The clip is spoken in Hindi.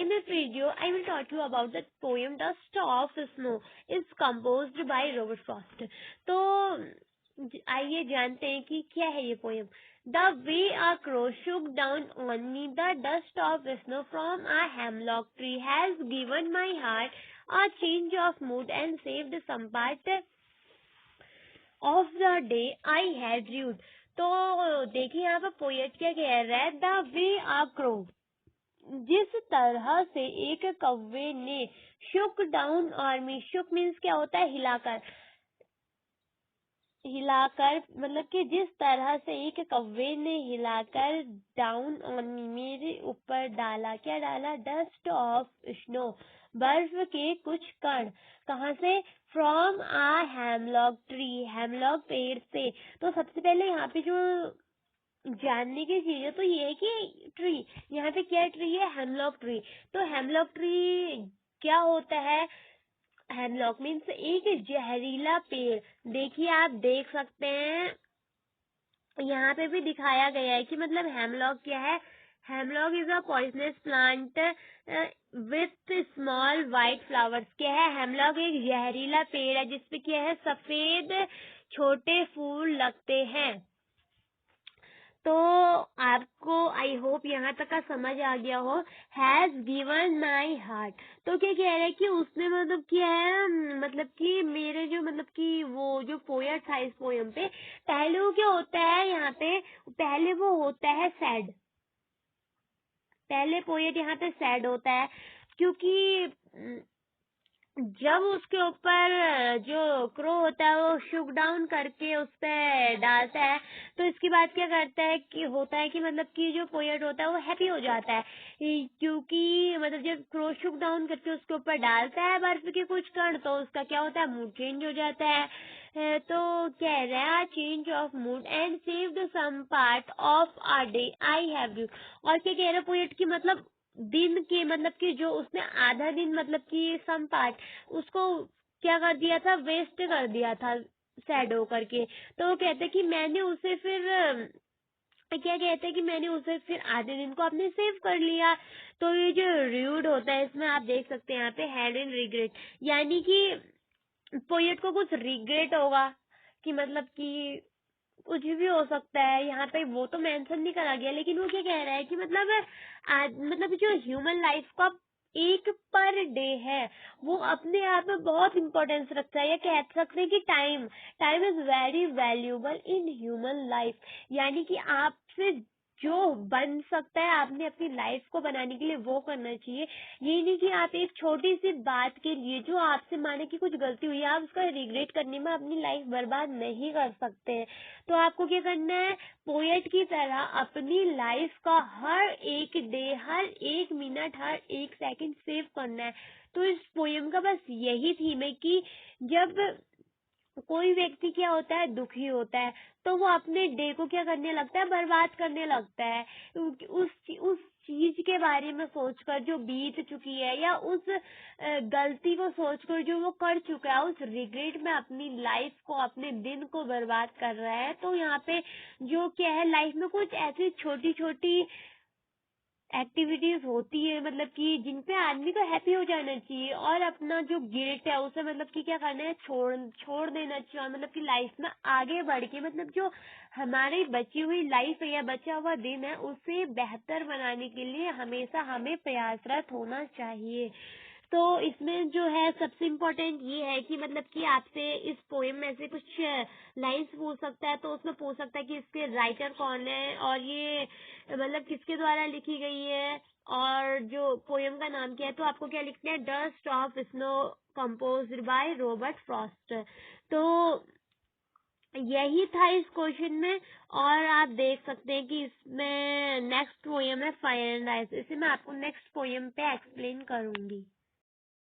in this video, I will talk you about the poem "Dust of Snow" is composed by Robert Frost. तो आइए जानते हैं कि क्या है ये poem. The way a crow shook down on me, the dust of snow from a hemlock tree has given my heart a change of mood and saved some part of the day I had rued. तो देखिए यहाँ पर पोएट क्या कह रहा है, The way a crow, जिस तरह से एक कौवे ने शुक डाउन आर्मी, शुक मीन्स क्या होता है, हिलाकर मतलब कि जिस तरह से एक कौवे ने हिलाकर डाउन ऑन मी, मेरे ऊपर डाला, क्या डाला, डस्ट ऑफ स्नो, बर्फ के कुछ कण। कहाँ से? From a hemlock tree, hemlock पेड़ से। तो सबसे पहले यहाँ पे जो जानने की चीज है तो ये है कि ट्री, यहाँ पे क्या ट्री है, हेमलॉक ट्री। तो हेमलॉक ट्री क्या होता है? हेमलॉक मीन्स एक जहरीला पेड़। देखिए आप देख सकते हैं यहाँ पे भी दिखाया गया है कि मतलब हेमलॉक क्या है। Hemlock is a poisonous plant with small white flowers. क्या है? हेमलॉक एक जहरीला पेड़ है जिसपे क्या है, सफेद छोटे फूल लगते हैं। तो आपको आई होप यहाँ तक का समझ आ गया हो। हैज गिवन माई हार्ट, तो क्या कह रहे हैं कि उसने मतलब क्या है, मतलब कि मेरे जो मतलब कि वो जो पोएट था इस पोएम पे, पहले वो क्या होता है यहाँ पे, पहले वो होता है सैड। पहले पोएट यहाँ पे सैड होता है क्योंकि जब उसके ऊपर जो क्रो होता है वो शुक डाउन करके उस पर डालता है, तो इसके बाद क्या करता है कि होता है कि मतलब कि जो पोएट होता है वो हैप्पी हो जाता है क्योंकि मतलब जब क्रो शुक डाउन करके उसके ऊपर डालता है बर्फ के कुछ कण, तो उसका क्या होता है, मूड चेंज हो जाता है। तो कह रहा है change of mood and saved some part of a day I have you. और क्या कह रहा है पोएट की, मतलब दिन के मतलब कि जो उसने आधा दिन मतलब कि सम पार्ट उसको क्या कर दिया था, वेस्ट कर दिया था सैड होकर के। तो वो कहते कि मैंने उसे फिर क्या कहते हैं कि मैंने उसे फिर आधे दिन को आपने सेव कर लिया। तो ये जो रूड होता है इसमें आप देख सकते हैं यहाँ पे हैड एंड रिग्रेट, यानी कि पोएट को कुछ रिग्रेट होगा कि मतलब कि कुछ भी हो सकता है। यहाँ पे वो तो मेंशन नहीं करा गया, लेकिन वो क्या कह रहा है कि मतलब जो ह्यूमन लाइफ का एक पर डे है वो अपने आप में बहुत इंपॉर्टेंस रखता है। या कह सकते हैं कि time is very valuable in human life, यानी कि आपसे जो बन सकता है आपने अपनी लाइफ को बनाने के लिए वो करना चाहिए। ये नहीं कि आप एक छोटी सी बात के लिए जो आपसे माने कि कुछ गलती हुई है आप उसका रिग्रेट करने में अपनी लाइफ बर्बाद नहीं कर सकते हैं। तो आपको क्या करना है, पोएट की तरह अपनी लाइफ का हर एक डे, हर एक मिनट, हर एक सेकंड सेव करना है। तो इस पोएम का बस यही थीम है कि जब कोई व्यक्ति क्या होता है, दुखी होता है, तो वो अपने डे को क्या करने लगता है, बर्बाद करने लगता है उस चीज के बारे में सोचकर जो बीत चुकी है, या उस गलती को सोचकर जो वो कर चुका है, उस रिग्रेट में अपनी लाइफ को, अपने दिन को बर्बाद कर रहा है। तो यहाँ पे जो क्या है, लाइफ में कुछ ऐसी छोटी छोटी एक्टिविटीज होती है मतलब कि जिन पे आदमी को हैप्पी हो जाना चाहिए और अपना जो गिल्ट है उसे मतलब कि क्या करना है, छोड़ देना चाहिए। और मतलब कि लाइफ में आगे बढ़ के मतलब जो हमारी बची हुई लाइफ है या बचा हुआ दिन है उसे बेहतर बनाने के लिए हमेशा हमें प्रयासरत होना चाहिए। तो इसमें जो है सबसे इम्पोर्टेंट ये है कि मतलब कि आपसे इस पोएम में से कुछ लाइंस पूछ सकता है, तो उसमें पूछ सकता है कि इसके राइटर कौन है और ये मतलब किसके द्वारा लिखी गई है और जो पोएम का नाम क्या है। तो आपको क्या लिखना है, dust of snow composed by Robert Frost. तो यही था इस क्वेश्चन में। और आप देख सकते हैं कि इसमें नेक्स्ट पोएम है फायर एंड आइस, इसे मैं आपको नेक्स्ट पोएम पे एक्सप्लेन करूंगी।